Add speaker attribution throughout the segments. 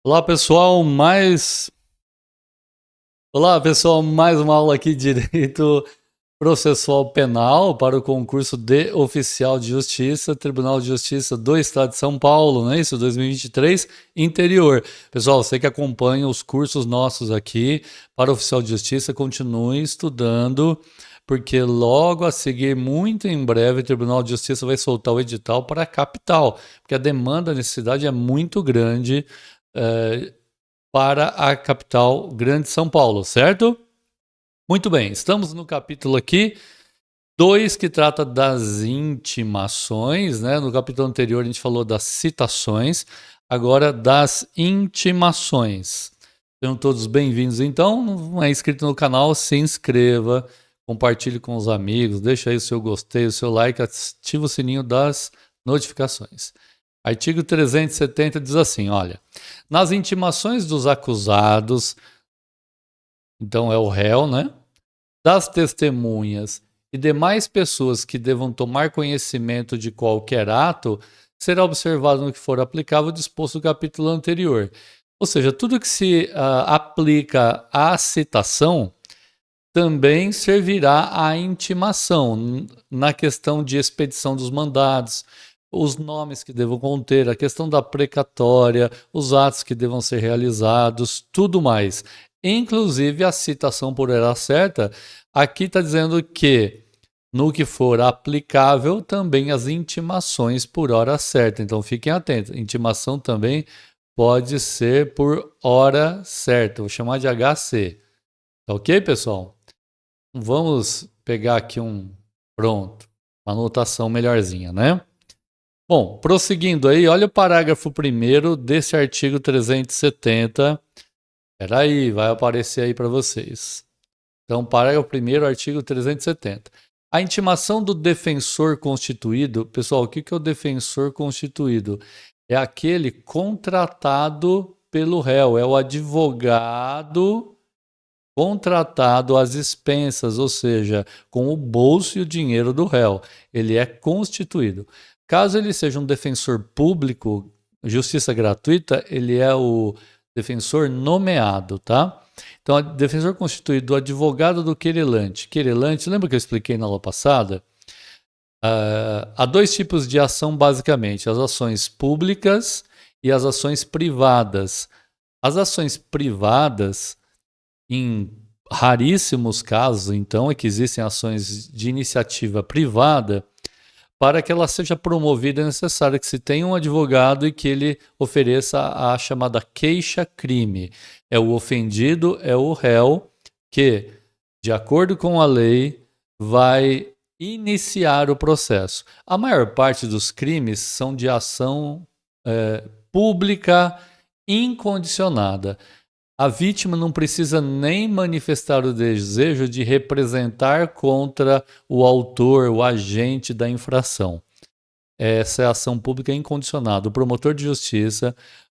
Speaker 1: Olá pessoal, mais uma aula aqui de Direito Processual Penal para o concurso de Oficial de Justiça, Tribunal de Justiça do Estado de São Paulo, não é isso? 2023, interior. Pessoal, você que acompanha os cursos nossos aqui para Oficial de Justiça, continue estudando, porque logo a seguir, muito em breve, o Tribunal de Justiça vai soltar o edital para a capital, porque a demanda, a necessidade é muito grande. eh, para a capital grande São Paulo, certo? Muito bem, estamos no capítulo aqui 2 que trata das intimações, né? No capítulo anterior a gente falou das citações, agora das intimações. Sejam todos bem-vindos. Então, não é inscrito no canal, se inscreva, compartilhe com os amigos, deixa aí o seu gostei, o seu like, ativa o sininho das notificações. Artigo 370 diz assim, olha, nas intimações dos acusados, então é o réu, né? Das testemunhas e demais pessoas que devam tomar conhecimento de qualquer ato, será observado no que for aplicável o disposto do capítulo anterior. Ou seja, tudo que se aplica à citação também servirá à intimação, na questão de expedição dos mandados, os nomes que devam conter, a questão da precatória, os atos que devam ser realizados, tudo mais. Inclusive a citação por hora certa, aqui está dizendo que no que for aplicável também as intimações por hora certa. Então fiquem atentos, intimação também pode ser por hora certa, vou chamar de HC. Tá ok, pessoal? Vamos pegar aqui pronto, uma anotação melhorzinha, né? Bom, prosseguindo aí, olha o parágrafo 1º desse artigo 370. Espera aí, vai aparecer aí para vocês. Então, parágrafo 1º, artigo 370. A intimação do defensor constituído, pessoal, o que é o defensor constituído? É aquele contratado pelo réu, é o advogado contratado às expensas, ou seja, com o bolso e o dinheiro do réu. Ele é constituído. Caso ele seja um defensor público, justiça gratuita, ele é o defensor nomeado, tá? Então, defensor constituído, advogado do querelante. Querelante, lembra que eu expliquei na aula passada? Há 2 tipos de ação, basicamente: as ações públicas e as ações privadas. As ações privadas, em raríssimos casos, então, é que existem ações de iniciativa privada. Para que ela seja promovida, é necessário que se tenha um advogado e que ele ofereça a chamada queixa-crime. É o ofendido, é o réu que, de acordo com a lei, vai iniciar o processo. A maior parte dos crimes são de ação pública incondicionada. A vítima não precisa nem manifestar o desejo de representar contra o autor, o agente da infração. Essa é a ação pública incondicionada. O promotor de justiça,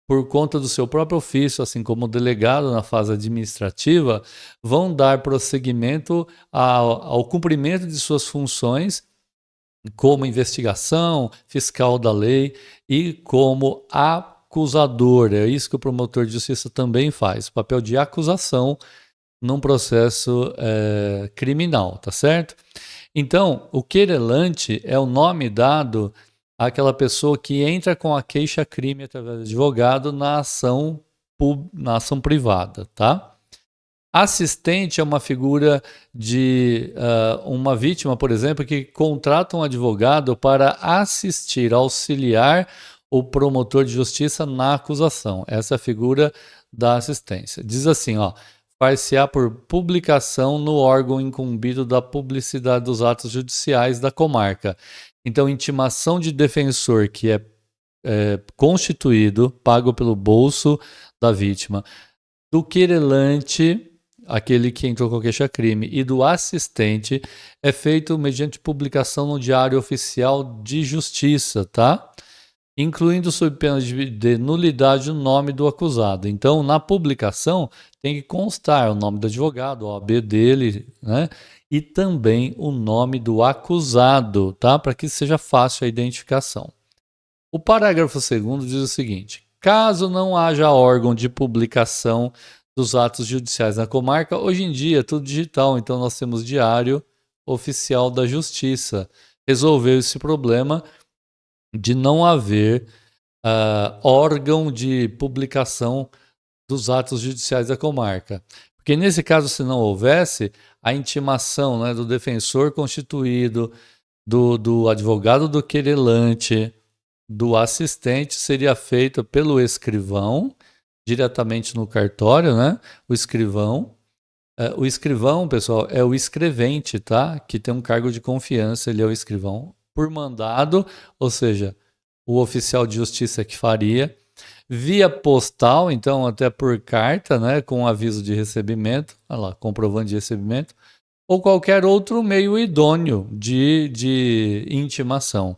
Speaker 1: por conta do seu próprio ofício, assim como o delegado na fase administrativa, vão dar prosseguimento ao cumprimento de suas funções como investigação, fiscal da lei e como acusador. É isso que o promotor de justiça também faz, o papel de acusação num processo criminal, tá certo? Então, o querelante é o nome dado àquela pessoa que entra com a queixa-crime através do advogado na ação privada, tá? Assistente é uma figura de uma vítima, por exemplo, que contrata um advogado para assistir, auxiliar o promotor de justiça na acusação. Essa é a figura da assistência. Diz assim, ó, far-se-á por publicação no órgão incumbido da publicidade dos atos judiciais da comarca. Então, intimação de defensor que é constituído, pago pelo bolso da vítima, do querelante, aquele que entrou com queixa-crime, e do assistente é feito mediante publicação no Diário Oficial de Justiça, tá? Incluindo sob pena de nulidade o nome do acusado. Então, na publicação tem que constar o nome do advogado, a OAB dele, né? E também o nome do acusado, tá? Para que seja fácil a identificação. O parágrafo 2º diz o seguinte: caso não haja órgão de publicação dos atos judiciais na comarca, hoje em dia é tudo digital, então nós temos Diário Oficial da Justiça. Resolveu esse problema de não haver órgão de publicação dos atos judiciais da comarca. Porque nesse caso, se não houvesse, a intimação, né, do defensor constituído, do advogado do querelante, do assistente, seria feita pelo escrivão, diretamente no cartório, né? O escrivão, pessoal, é o escrevente, tá? Que tem um cargo de confiança, ele é o escrivão, por mandado, ou seja, o oficial de justiça que faria, via postal, então até por carta, né, com aviso de recebimento, olha lá, comprovante de recebimento, ou qualquer outro meio idôneo de intimação.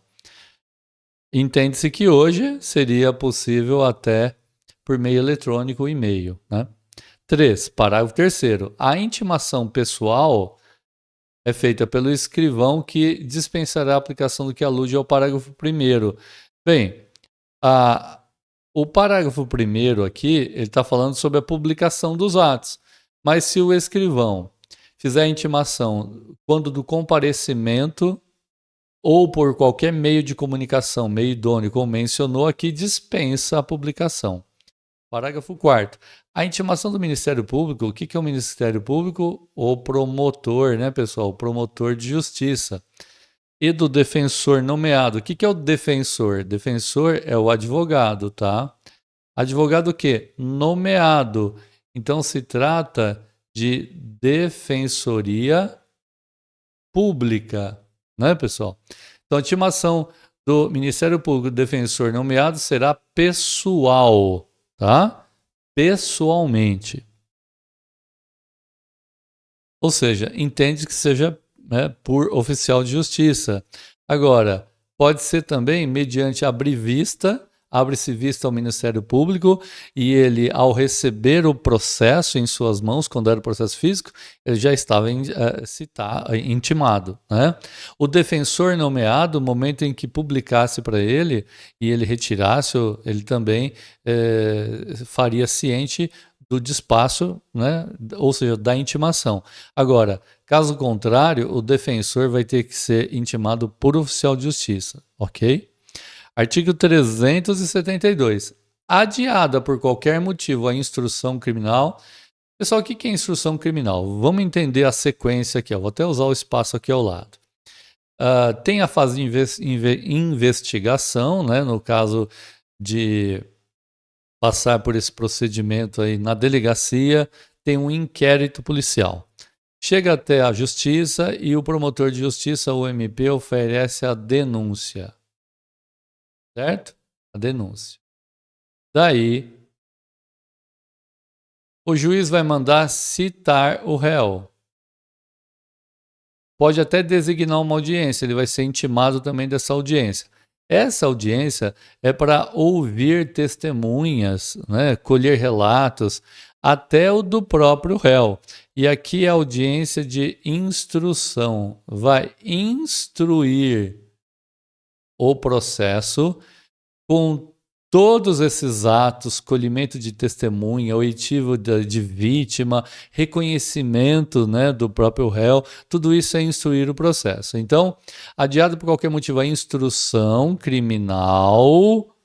Speaker 1: Entende-se que hoje seria possível até por meio eletrônico, e-mail, né? 3. Parágrafo 3º. A intimação pessoal é feita pelo escrivão que dispensará a aplicação do que alude ao parágrafo 1º. Bem, o parágrafo 1º aqui, ele está falando sobre a publicação dos atos. Mas se o escrivão fizer a intimação quando do comparecimento ou por qualquer meio de comunicação, meio idôneo, como mencionou aqui, dispensa a publicação. Parágrafo 4º. A intimação do Ministério Público, o que é o Ministério Público? O promotor, né, pessoal? O promotor de justiça. E do defensor nomeado. O que é o defensor? Defensor é o advogado, tá? Advogado o quê? Nomeado. Então se trata de defensoria pública, né, pessoal? Então a intimação do Ministério Público defensor nomeado será pessoal, tá? Pessoalmente. Ou seja, entende que seja, né, por oficial de justiça. Agora, pode ser também mediante abrir vista, abre-se vista ao Ministério Público e ele, ao receber o processo em suas mãos, quando era o processo físico, ele já estava intimado, né? O defensor nomeado, no momento em que publicasse para ele e ele retirasse, ele também faria ciente do despacho, né? Ou seja, da intimação. Agora, caso contrário, o defensor vai ter que ser intimado por oficial de justiça, ok? Artigo 372. Adiada por qualquer motivo a instrução criminal. Pessoal, o que é instrução criminal? Vamos entender a sequência aqui. Vou até usar o espaço aqui ao lado. Tem a fase de investigação, né? No caso de passar por esse procedimento aí na delegacia, tem um inquérito policial. Chega até a justiça e o promotor de justiça, o MP, oferece a denúncia. Certo? A denúncia. Daí, o juiz vai mandar citar o réu. Pode até designar uma audiência, ele vai ser intimado também dessa audiência. Essa audiência é para ouvir testemunhas, né, colher relatos, até o do próprio réu. E aqui é a audiência de instrução. Vai instruir o processo com todos esses atos, colhimento de testemunha, oitivo de vítima, reconhecimento, né, do próprio réu, tudo isso é instruir o processo. Então, adiado por qualquer motivo a instrução criminal,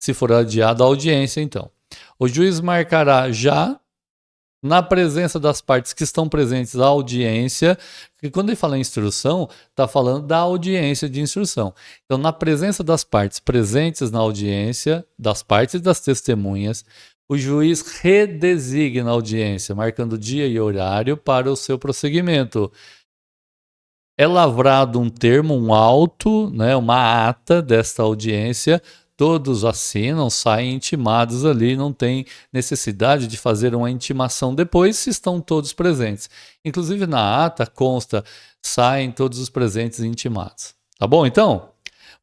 Speaker 1: se for adiada a audiência, então. O juiz marcará já na presença das partes que estão presentes à audiência, porque quando ele fala em instrução, está falando da audiência de instrução. Então, na presença das partes presentes na audiência, das partes das testemunhas, o juiz redesigna a audiência, marcando dia e horário para o seu prosseguimento. É lavrado um termo, um auto, né, uma ata desta audiência. Todos assinam, saem intimados ali, não tem necessidade de fazer uma intimação depois se estão todos presentes. Inclusive na ata consta, saem todos os presentes intimados. Tá bom, então?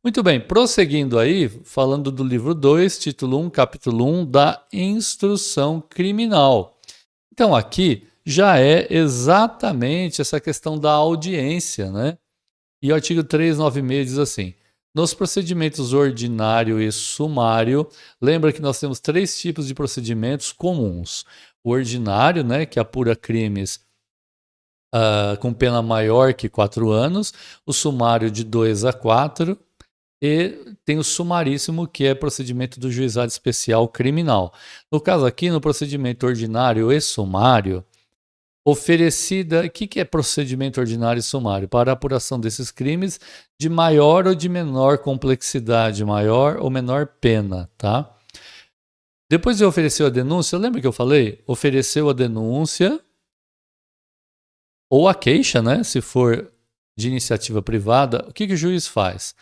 Speaker 1: Muito bem, prosseguindo aí, falando do livro 2, título 1, capítulo 1, da instrução criminal. Então aqui já é exatamente essa questão da audiência, né? E o artigo 396 diz assim: Nos procedimentos ordinário e sumário, lembra que nós temos 3 tipos de procedimentos comuns. O ordinário, né, que apura crimes com pena maior que 4 anos, o sumário de 2 a 4, e tem o sumaríssimo, que é procedimento do juizado especial criminal. No caso aqui, no procedimento ordinário e sumário, oferecida, o que é procedimento ordinário e sumário? Para a apuração desses crimes de maior ou de menor complexidade, maior ou menor pena, tá? Depois de oferecer a denúncia, lembra que eu falei? Ofereceu a denúncia ou a queixa, né? Se for de iniciativa privada, o que o juiz faz?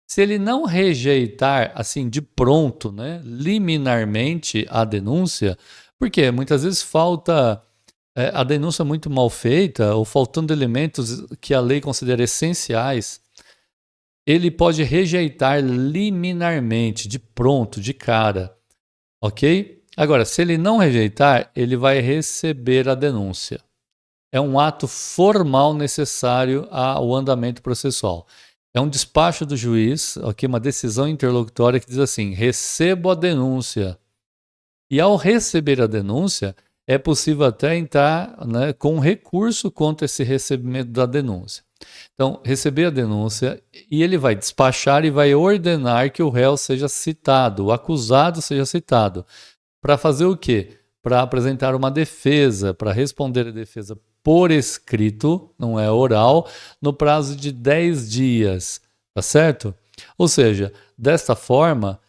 Speaker 1: Se ele não rejeitar, assim, de pronto, né, liminarmente a denúncia, porque muitas vezes falta a denúncia muito mal feita ou faltando elementos que a lei considera essenciais, ele pode rejeitar liminarmente, de pronto, de cara, ok? Agora, se ele não rejeitar, ele vai receber a denúncia. É um ato formal necessário ao andamento processual. É um despacho do juiz, ok? Uma decisão interlocutória que diz assim: recebo a denúncia. E ao receber a denúncia, é possível até entrar, né, com recurso contra esse recebimento da denúncia. Então, receber a denúncia e ele vai despachar e vai ordenar que o réu seja citado, o acusado seja citado. Para fazer o quê? Para apresentar uma defesa, para responder a defesa por escrito, não é oral, no prazo de 10 dias, tá certo? Ou seja, desta forma,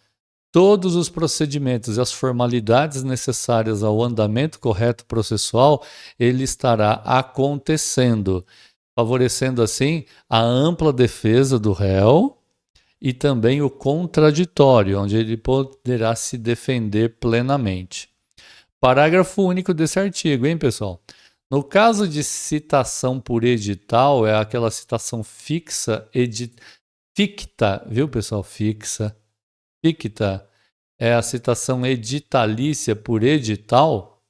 Speaker 1: todos os procedimentos e as formalidades necessárias ao andamento correto processual, ele estará acontecendo, favorecendo assim a ampla defesa do réu e também o contraditório, onde ele poderá se defender plenamente. Parágrafo único desse artigo, hein, pessoal? No caso de citação por edital, é aquela citação fixa, ficta, viu, pessoal? Ficta é a citação editalícia por edital.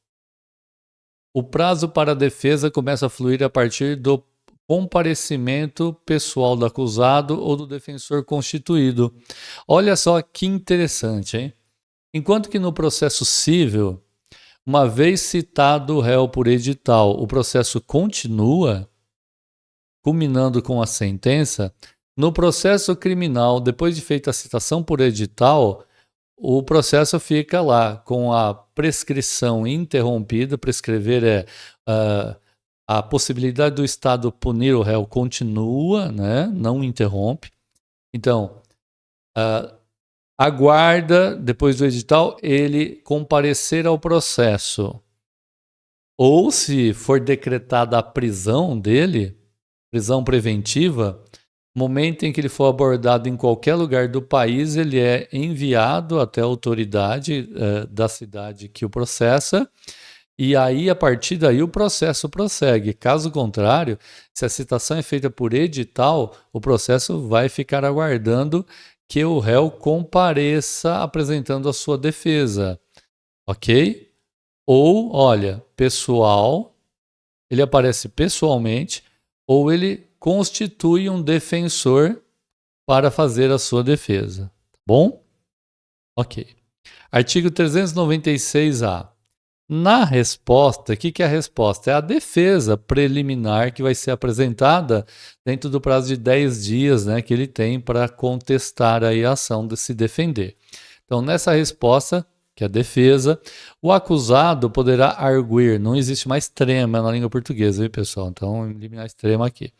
Speaker 1: O prazo para a defesa começa a fluir a partir do comparecimento pessoal do acusado ou do defensor constituído. Olha só que interessante, hein? Enquanto que no processo civil, uma vez citado o réu por edital, o processo continua, culminando com a sentença. No processo criminal, depois de feita a citação por edital, o processo fica lá com a prescrição interrompida. Prescrever é a possibilidade do Estado punir o réu continua, né? Não interrompe. Então, aguarda, depois do edital, ele comparecer ao processo. Ou, se for decretada a prisão dele, prisão preventiva, momento em que ele for abordado em qualquer lugar do país, ele é enviado até a autoridade da cidade que o processa, e aí, a partir daí, o processo prossegue. Caso contrário, se a citação é feita por edital, o processo vai ficar aguardando que o réu compareça apresentando a sua defesa, ok? Ou, olha, pessoal, ele aparece pessoalmente, ou ele constitui um defensor para fazer a sua defesa, tá bom? Ok. Artigo 396-A. Na resposta, o que é a resposta? É a defesa preliminar que vai ser apresentada dentro do prazo de 10 dias, né, que ele tem para contestar aí a ação de se defender. Então, nessa resposta, que é a defesa, o acusado poderá arguir, não existe mais trema na língua portuguesa, viu, pessoal? Então, eliminar esse trema aqui.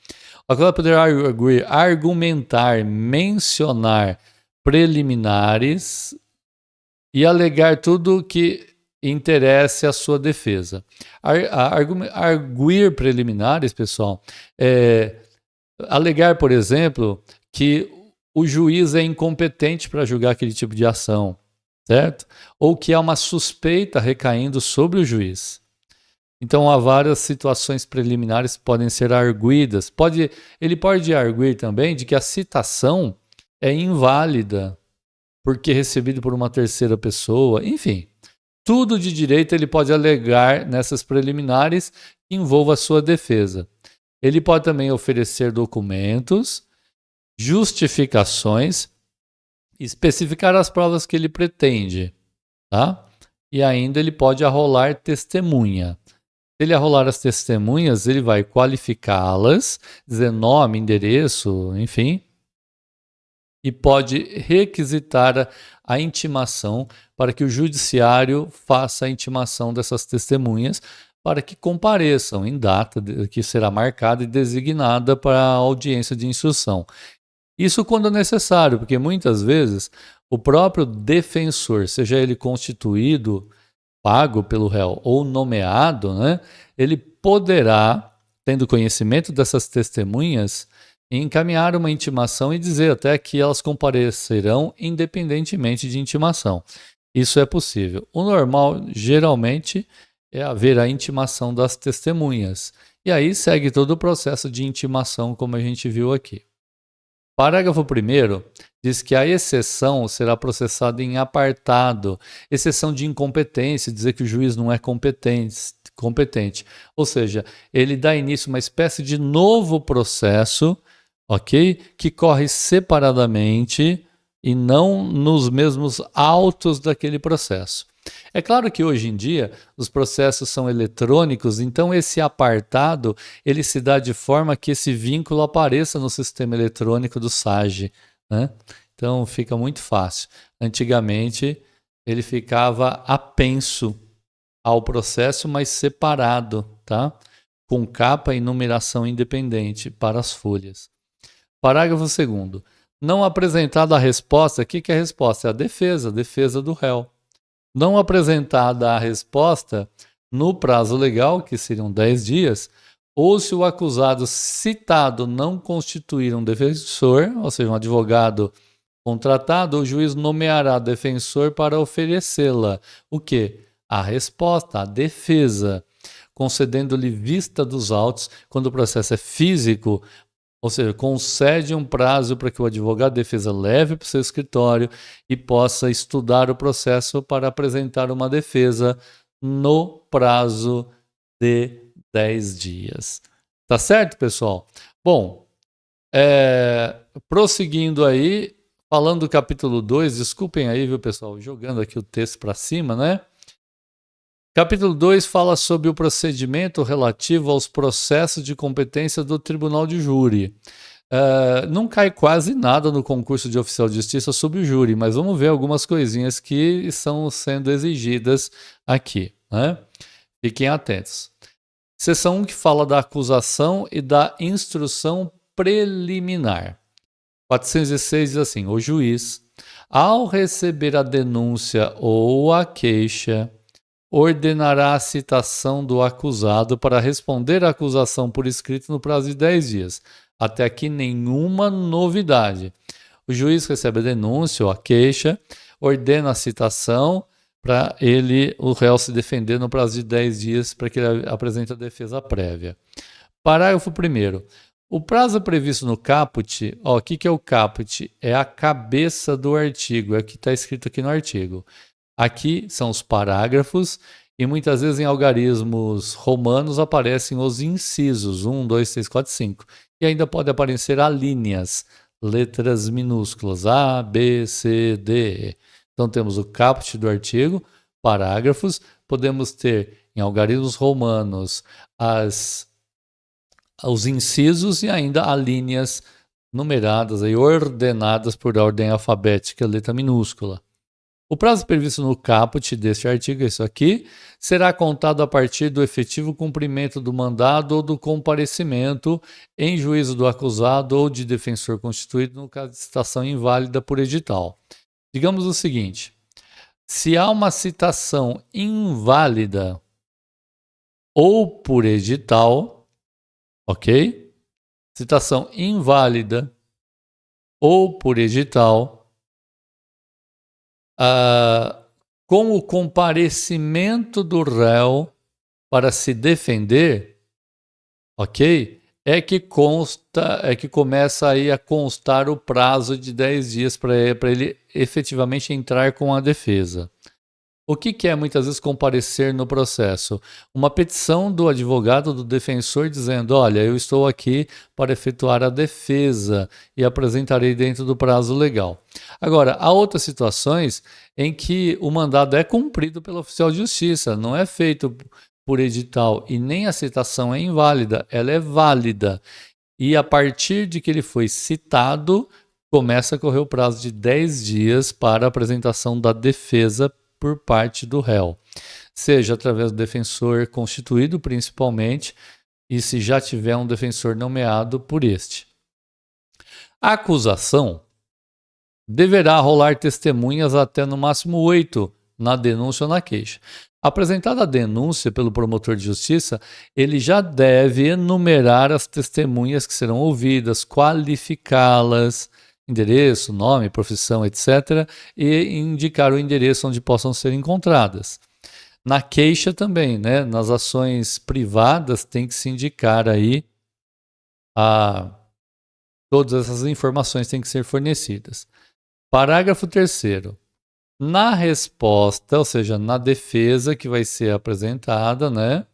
Speaker 1: O acusado poderá arguir, argumentar, mencionar preliminares e alegar tudo que interesse a sua defesa. Arguir preliminares, pessoal, alegar, por exemplo, que o juiz é incompetente para julgar aquele tipo de ação, certo? Ou que há uma suspeita recaindo sobre o juiz. Então, há várias situações preliminares que podem ser arguidas. Ele pode arguir também de que a citação é inválida, porque é recebido por uma terceira pessoa, enfim. Tudo de direito ele pode alegar nessas preliminares que envolva a sua defesa. Ele pode também oferecer documentos justificações, especificar as provas que ele pretende, tá? E ainda ele pode arrolar testemunha. Se ele arrolar as testemunhas, ele vai qualificá-las, dizer nome, endereço, enfim, e pode requisitar a intimação para que o judiciário faça a intimação dessas testemunhas para que compareçam em data que será marcada e designada para a audiência de instrução. Isso quando necessário, porque muitas vezes o próprio defensor, seja ele constituído, pago pelo réu ou nomeado, né, ele poderá, tendo conhecimento dessas testemunhas, encaminhar uma intimação e dizer até que elas comparecerão independentemente de intimação. Isso é possível. O normal, geralmente, é haver a intimação das testemunhas. E aí segue todo o processo de intimação, como a gente viu aqui. Parágrafo 1º diz que a exceção será processada em apartado, exceção de incompetência, dizer que o juiz não é competente. Ou seja, ele dá início a uma espécie de novo processo, ok? Que corre separadamente e não nos mesmos autos daquele processo. É claro que hoje em dia os processos são eletrônicos, então esse apartado ele se dá de forma que esse vínculo apareça no sistema eletrônico do SAGE, né? Então fica muito fácil. Antigamente ele ficava apenso ao processo, mas separado, tá? Com capa e numeração independente para as folhas. Parágrafo 2º. Não apresentada a resposta, o que é a resposta? É a defesa do réu. Não apresentada a resposta no prazo legal, que seriam 10 dias, ou se o acusado citado não constituir um defensor, ou seja, um advogado contratado, o juiz nomeará defensor para oferecê-la. O quê? A resposta, a defesa, concedendo-lhe vista dos autos quando o processo é físico, ou seja, concede um prazo para que o advogado de defesa leve para o seu escritório e possa estudar o processo para apresentar uma defesa no prazo de 10 dias. Tá certo, pessoal? Bom, prosseguindo aí, falando do capítulo 2, desculpem aí, viu, pessoal, jogando aqui o texto para cima, né? Capítulo 2 fala sobre o procedimento relativo aos processos de competência do Tribunal de Júri. Não cai quase nada no concurso de oficial de justiça sobre o júri, mas vamos ver algumas coisinhas que estão sendo exigidas aqui, né? Fiquem atentos. Seção 1 que fala da acusação e da instrução preliminar. 406 diz assim: o juiz, ao receber a denúncia ou a queixa, ordenará a citação do acusado para responder à acusação por escrito no prazo de 10 dias. Até aqui nenhuma novidade. O juiz recebe a denúncia ou a queixa, ordena a citação para o réu se defender no prazo de 10 dias para que ele apresente a defesa prévia. Parágrafo 1º. O prazo previsto no caput, o que é o caput? É a cabeça do artigo, é o que está escrito aqui no artigo. Aqui são os parágrafos e muitas vezes em algarismos romanos aparecem os incisos 1, 2, 3, 4, 5. E ainda pode aparecer alíneas, letras minúsculas A, B, C, D, E. Então temos o caput do artigo, parágrafos, podemos ter em algarismos romanos os incisos e ainda alíneas numeradas, aí, ordenadas por ordem alfabética, letra minúscula. O prazo previsto no caput deste artigo, isso aqui, será contado a partir do efetivo cumprimento do mandado ou do comparecimento em juízo do acusado ou de defensor constituído no caso de citação inválida por edital. Digamos o seguinte: se há uma citação inválida ou por edital, ok? Citação inválida ou por edital, com o comparecimento do réu para se defender, ok? É que começa aí a constar o prazo de 10 dias para ele efetivamente entrar com a defesa. O que é muitas vezes comparecer no processo? Uma petição do advogado do defensor dizendo: olha, eu estou aqui para efetuar a defesa e apresentarei dentro do prazo legal. Agora, há outras situações em que o mandado é cumprido pelo oficial de justiça, não é feito por edital e nem a citação é inválida, ela é válida. E a partir de que ele foi citado, começa a correr o prazo de 10 dias para a apresentação da defesa por parte do réu, seja através do defensor constituído, principalmente, e se já tiver um defensor nomeado por este. A acusação deverá rolar testemunhas até no máximo 8 na denúncia ou na queixa. Apresentada a denúncia pelo promotor de justiça, ele já deve enumerar as testemunhas que serão ouvidas, qualificá-las, endereço, nome, profissão, etc., e indicar o endereço onde possam ser encontradas. Na queixa também, né? Nas ações privadas tem que se indicar aí todas essas informações têm que ser fornecidas. Parágrafo 3º. Na resposta, ou seja, na defesa que vai ser apresentada, né,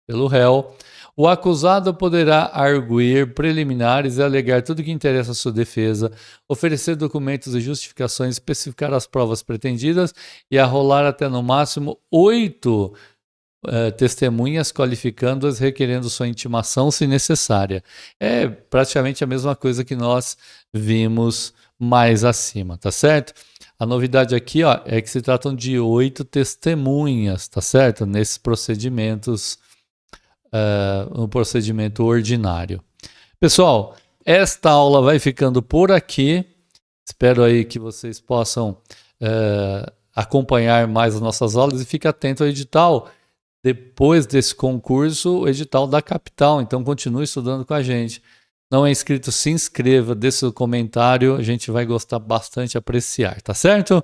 Speaker 1: pelo réu, o acusado poderá arguir preliminares e alegar tudo que interessa à sua defesa, oferecer documentos e justificações, especificar as provas pretendidas e arrolar até no máximo 8 testemunhas, qualificando-as, requerendo sua intimação se necessária. É praticamente a mesma coisa que nós vimos mais acima, tá certo? A novidade aqui, ó, é que se tratam de 8 testemunhas, tá certo? Nesses procedimentos, no procedimento ordinário. Pessoal, esta aula vai ficando por aqui. Espero aí que vocês possam acompanhar mais as nossas aulas e fique atento ao edital. Depois desse concurso, o edital da capital. Então, continue estudando com a gente. Não é inscrito, se inscreva, dê seu comentário, a gente vai gostar bastante, apreciar, tá certo?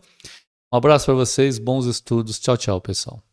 Speaker 1: Um abraço para vocês, bons estudos, tchau, tchau, pessoal.